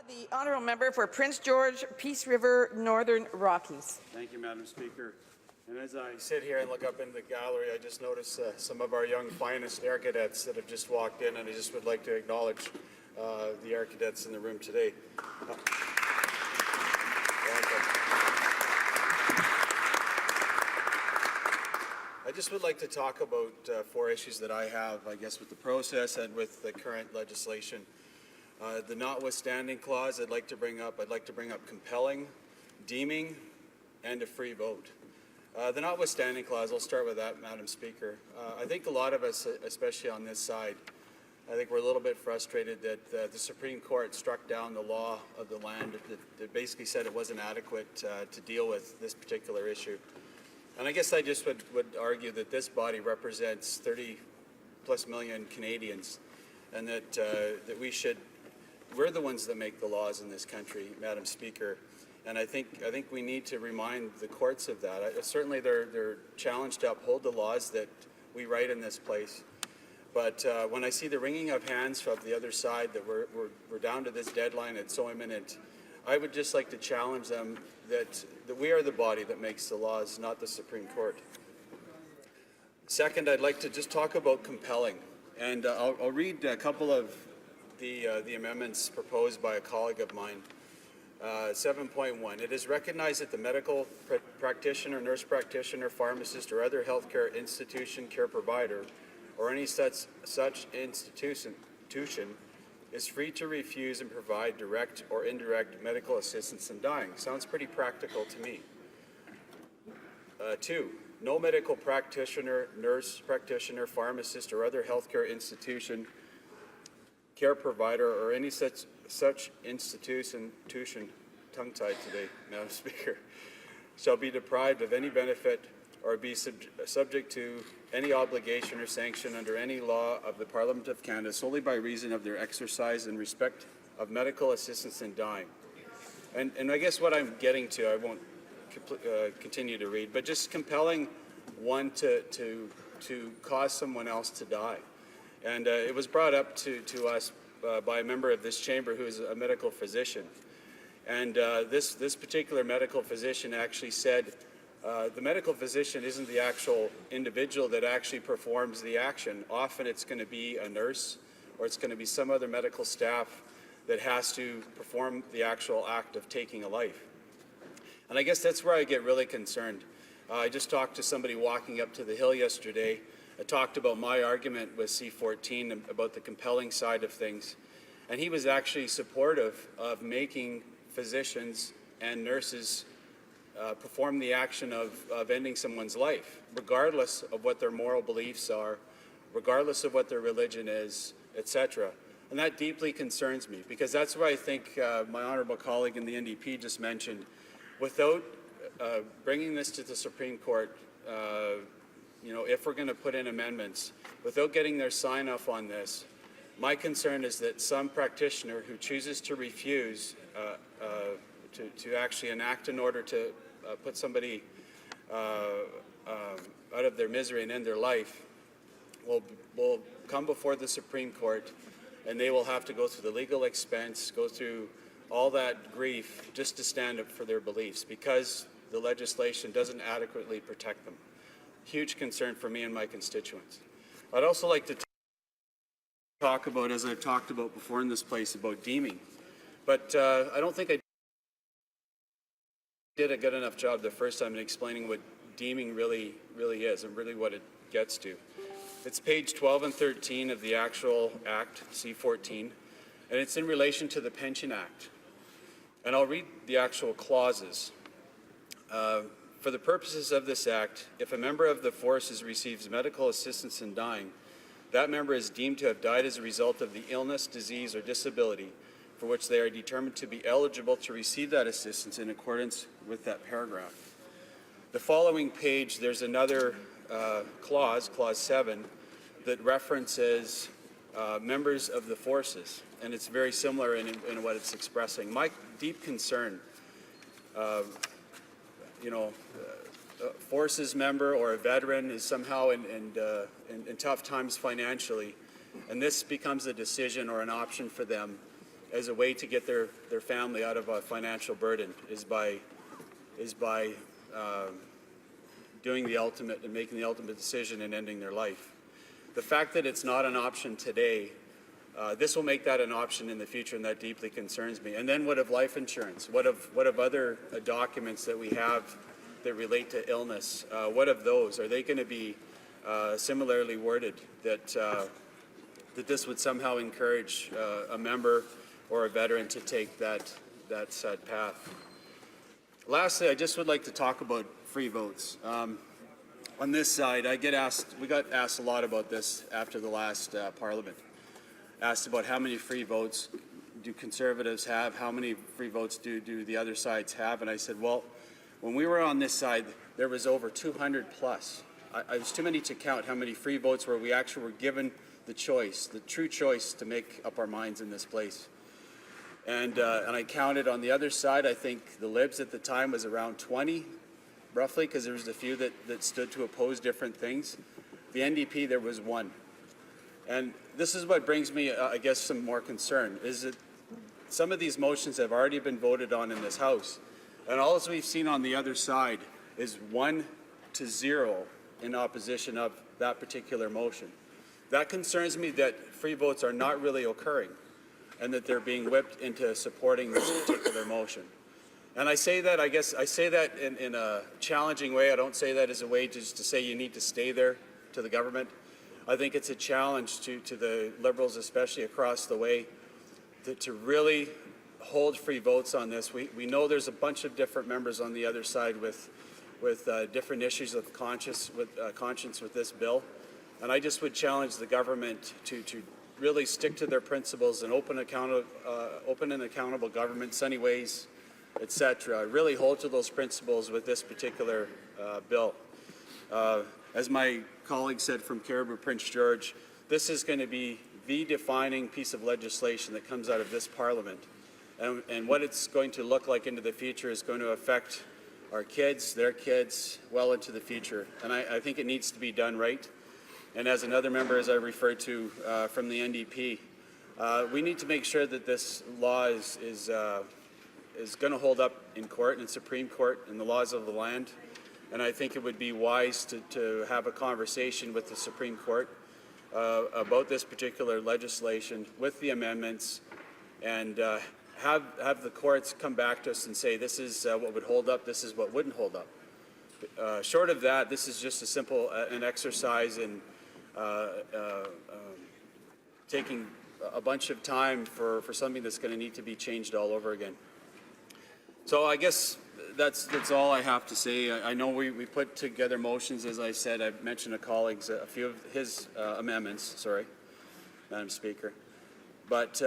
The honourable member for Prince George, Peace River, Northern Rockies. Thank you, Madam Speaker. And as I sit here and look up in the gallery, I just noticed some of our young finest air cadets that have just walked in, and I just would like to acknowledge the air cadets in the room today. I just would like to talk about 4 issues that I have, I guess, with the process and with the current legislation. The notwithstanding clause I'd like to bring up compelling, deeming, and a free vote. The notwithstanding clause, I'll start with that, Madam Speaker. I think a lot of us, especially on this side, I think we're a little bit frustrated that the Supreme Court struck down the law of the land that basically said it wasn't adequate to deal with this particular issue. And I guess I just would argue that this body represents 30+ million Canadians, and that we're the ones that make the laws in this country, Madam Speaker. And I think we need to remind the courts of that. Certainly they're challenged to uphold the laws that we write in this place. But when I see the wringing of hands from the other side that we're down to this deadline, it's so imminent, I would just like to challenge them that we are the body that makes the laws, not the Supreme Court. Second, I'd like to just talk about compelling. And I'll read a couple of the amendments proposed by a colleague of mine. 7.1, it is recognized that the medical practitioner, nurse practitioner, pharmacist, or other healthcare institution, care provider, or any such institution is free to refuse and provide direct or indirect medical assistance in dying. Sounds pretty practical to me. 2, no medical practitioner, nurse practitioner, pharmacist, or other healthcare institution, care provider, or any such institution, tongue-tied today, Madam Speaker, shall be deprived of any benefit or be subject to any obligation or sanction under any law of the Parliament of Canada solely by reason of their exercise in respect of medical assistance in dying. And I guess what I'm getting to, I won't continue to read, but just compelling one to cause someone else to die. And it was brought up to us by a member of this chamber who is a medical physician. And this particular medical physician actually said, the medical physician isn't the actual individual that actually performs the action. Often it's going to be a nurse or it's going to be some other medical staff that has to perform the actual act of taking a life. And I guess that's where I get really concerned. I just talked to somebody walking up to the Hill yesterday. I talked about my argument with C-14 about the compelling side of things. And he was actually supportive of making physicians and nurses perform the action of ending someone's life, regardless of what their moral beliefs are, regardless of what their religion is, etc. And that deeply concerns me, because that's where I think my honourable colleague in the NDP just mentioned, without bringing this to the Supreme Court, if we're going to put in amendments, without getting their sign-off on this, my concern is that some practitioner who chooses to refuse to actually enact an order to put somebody out of their misery and end their life will come before the Supreme Court, and they will have to go through the legal expense, go through all that grief just to stand up for their beliefs because the legislation doesn't adequately protect them. Huge concern for me and my constituents. I'd also like to talk about, as I've talked about before in this place, about deeming. But I don't think I did a good enough job the first time in explaining what deeming really is and really what it gets to. It's page 12 and 13 of the actual Act, C-14, and it's in relation to the Pension Act. And I'll read the actual clauses. For the purposes of this Act, if a member of the forces receives medical assistance in dying, that member is deemed to have died as a result of the illness, disease, or disability for which they are determined to be eligible to receive that assistance in accordance with that paragraph. The following page, there's another clause, Clause 7, that references members of the forces, and it's very similar in what it's expressing. My deep concern, a forces member or a veteran is somehow in tough times financially, and this becomes a decision or an option for them, as a way to get their family out of a financial burden is by doing the ultimate and making the ultimate decision and ending their life. The fact that it's not an option today, this will make that an option in the future, and that deeply concerns me. And then what of life insurance? What of other documents that we have that relate to illness? What of those? Are they going to be similarly worded that this would somehow encourage a member or a veteran to take that sad path? Lastly, I just would like to talk about free votes. On this side, we got asked a lot about this after the last Parliament. Asked about how many free votes do Conservatives have, how many free votes do the other sides have, and I said, well, when we were on this side, there was over 200 plus. It was too many to count how many free votes where we actually were given the choice, the true choice to make up our minds in this place. And I counted on the other side, I think the Libs at the time was around 20, roughly, because there was a few that stood to oppose different things. The NDP, there was one. And this is what brings me, I guess, some more concern, is that some of these motions have already been voted on in this House. And all we've seen on the other side is 1-0 in opposition of that particular motion. That concerns me that free votes are not really occurring and that they're being whipped into supporting this particular motion. And I say that, I guess, I say that in a challenging way. I don't say that as a way just to say you need to stay there to the government. I think it's a challenge to the Liberals, especially across the way, to really hold free votes on this. We know there's a bunch of different members on the other side with different issues of conscience with this bill. And I just would challenge the government to really stick to their principles and open and accountable government, sunny ways, etc. Really hold to those principles with this particular bill. As my colleague said from Caribou Prince George, this is going to be the defining piece of legislation that comes out of this Parliament. And what it's going to look like into the future is going to affect our kids, their kids, well into the future. And I think it needs to be done right. And as another member, as I referred to from the NDP, we need to make sure that this law is going to hold up in court, in Supreme Court, in the laws of the land. And I think it would be wise to have a conversation with the Supreme Court about this particular legislation with the amendments, and have the courts come back to us and say this is what would hold up, this is what wouldn't hold up. Short of that, this is just a simple an exercise in taking a bunch of time for something that's going to need to be changed all over again. So I guess that's all I have to say. I know we put together motions, as I said. I've mentioned to colleagues a few of his amendments, sorry, Madam Speaker. But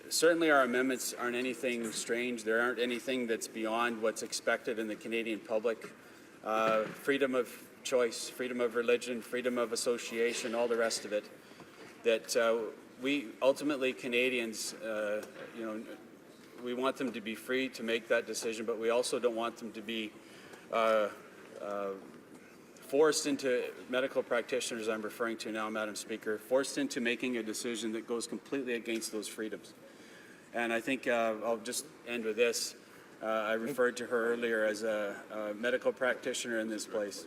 certainly our amendments aren't anything strange. There aren't anything that's beyond what's expected in the Canadian public. Freedom of choice, freedom of religion, freedom of association, all the rest of it. That we ultimately, Canadians, we want them to be free to make that decision, but we also don't want them to be forced into, medical practitioners I'm referring to now, Madam Speaker, forced into making a decision that goes completely against those freedoms. And I think I'll just end with this. I referred to her earlier as a medical practitioner in this place.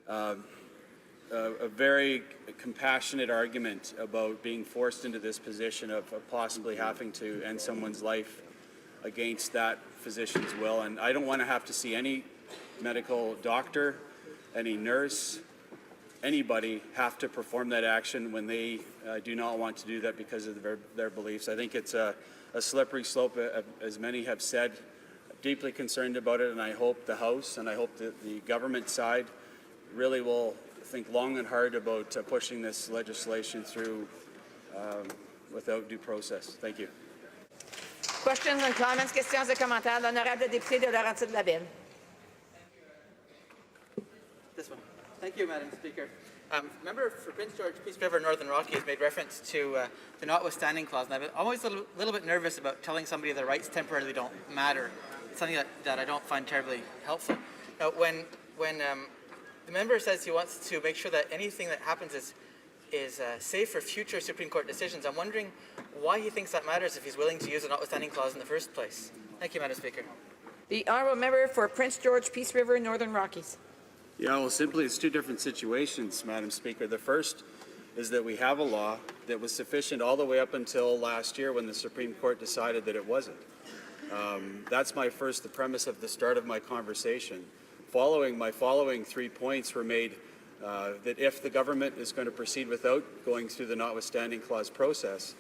A very compassionate argument about being forced into this position of possibly having to end someone's life against that physician's will. And I don't want to have to see any medical doctor, any nurse, anybody have to perform that action when they do not want to do that because of their beliefs. I think it's a slippery slope, as many have said. Deeply concerned about it, and I hope the House and I hope that the government side really will think long and hard about pushing this legislation through without due process. Thank you. Questions and comments, questions et commentaires. L'honorable député de Laurentides-Labelle. This one. Thank you, Madam Speaker. Member for Prince George, Peace River, Northern Rockies made reference to the notwithstanding clause, and I'm always a little bit nervous about telling somebody their rights temporarily don't matter. It's something that I don't find terribly helpful. Now, when the member says he wants to make sure that anything that happens is safe for future Supreme Court decisions, I'm wondering why he thinks that matters if he's willing to use the notwithstanding clause in the first place. Thank you, Madam Speaker. The honourable member for Prince George, Peace River, Northern Rockies. Yeah, well, simply it's two different situations, Madam Speaker. The first is that we have a law that was sufficient all the way up until last year when the Supreme Court decided that it wasn't. That's the premise of the start of my conversation. My following 3 points were made that if the government is going to proceed without going through the notwithstanding clause process,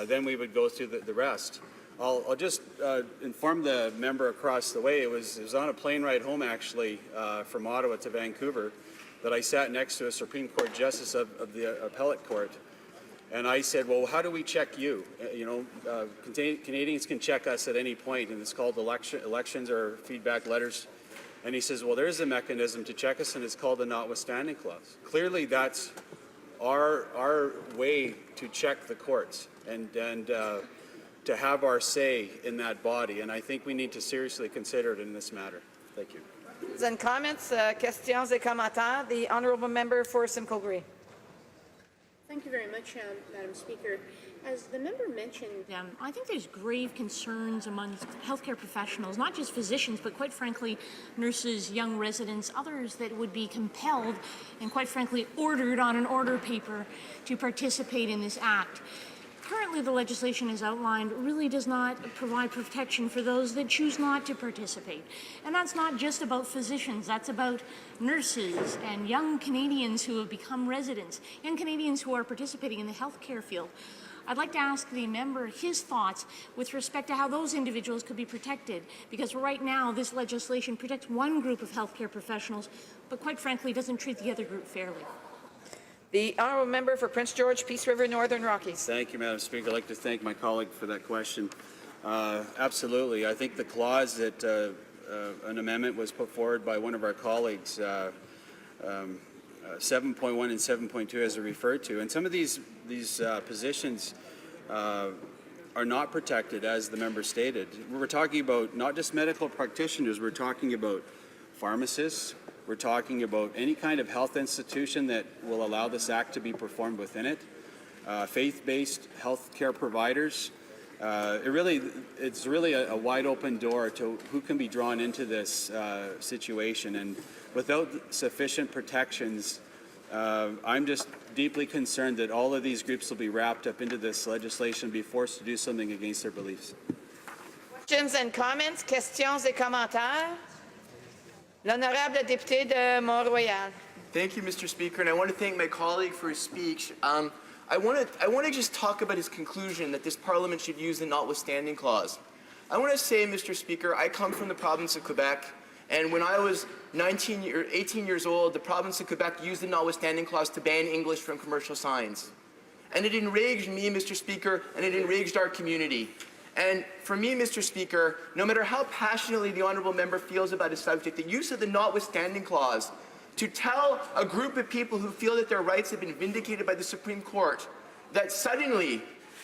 then we would go through the rest. I'll just inform the member across the way. It was on a plane ride home, actually, from Ottawa to Vancouver, that I sat next to a Supreme Court justice of the appellate court. And I said, well, how do we check you? Canadians can check us at any point, and it's called elections or feedback letters. And he says, well, there's a mechanism to check us, and it's called the notwithstanding clause. Clearly, that's our way to check the courts and to have our say in that body. And I think we need to seriously consider it in this matter. Thank you. And comments, questions et commentaires. The honourable member for Simcoe Grey. Thank you very much, Madam Speaker. As the member mentioned, I think there's grave concerns among healthcare professionals, not just physicians, but quite frankly, nurses, young residents, others that would be compelled and quite frankly ordered on an order paper to participate in this act. Currently, the legislation as outlined really does not provide protection for those that choose not to participate. And that's not just about physicians, that's about nurses and young Canadians who have become residents, young Canadians who are participating in the healthcare field. I'd like to ask the member his thoughts with respect to how those individuals could be protected, because right now this legislation protects one group of healthcare professionals, but quite frankly doesn't treat the other group fairly. The honourable member for Prince George, Peace River, Northern Rockies. Thank you, Madam Speaker. I'd like to thank my colleague for that question. Absolutely. I think the clause that an amendment was put forward by one of our colleagues, 7.1 and 7.2 as I referred to, and some of these positions are not protected, as the member stated. We're talking about not just medical practitioners, we're talking about pharmacists, we're talking about any kind of health institution that will allow this act to be performed within it, faith-based health care providers. It's really a wide open door to who can be drawn into this situation. And without sufficient protections, I'm just deeply concerned that all of these groups will be wrapped up into this legislation and be forced to do something against their beliefs. Questions and comments, questions et commentaires. L'honorable député de Mont-Royal. Thank you, Mr. Speaker, and I want to thank my colleague for his speech. I want to just talk about his conclusion that this Parliament should use the notwithstanding clause. I want to say, Mr. Speaker, I come from the province of Quebec, and when I was 18 years old, the province of Quebec used the notwithstanding clause to ban English from commercial signs. And it enraged me, Mr. Speaker, and it enraged our community. And for me, Mr. Speaker, no matter how passionately the honourable member feels about a subject, the use of the notwithstanding clause to tell a group of people who feel that their rights have been vindicated by the Supreme Court that suddenly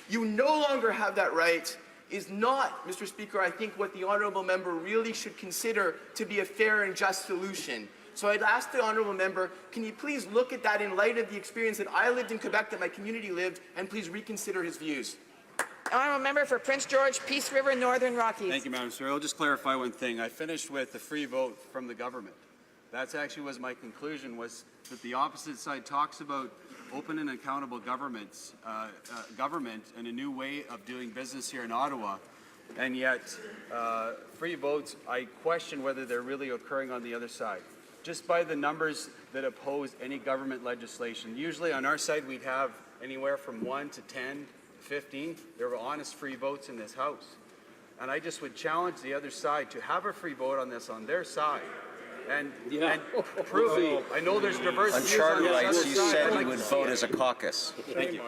you no longer have that right is not, Mr. Speaker, I think what the honourable member really should consider to be a fair and just solution. So I'd ask the honourable member, can you please look at that in light of the experience that I lived in Quebec, that my community lived, and please reconsider his views. Honourable member for Prince George, Peace River, Northern Rockies. Thank you, Madam Speaker. I'll just clarify one thing. I finished with the free vote from the government. That's actually was my conclusion, was that the opposite side talks about open and accountable government and a new way of doing business here in Ottawa, and yet free votes, I question whether they're really occurring on the other side. Just by the numbers that oppose any government legislation. Usually on our side we'd have anywhere from 1 to 10, 15. There were honest free votes in this House. And I just would challenge the other side to have a free vote on this on their side. And prove it. I know there's diverse views on charter this rights, other you side. said I'd you like would to see vote it. as a caucus. Thank you.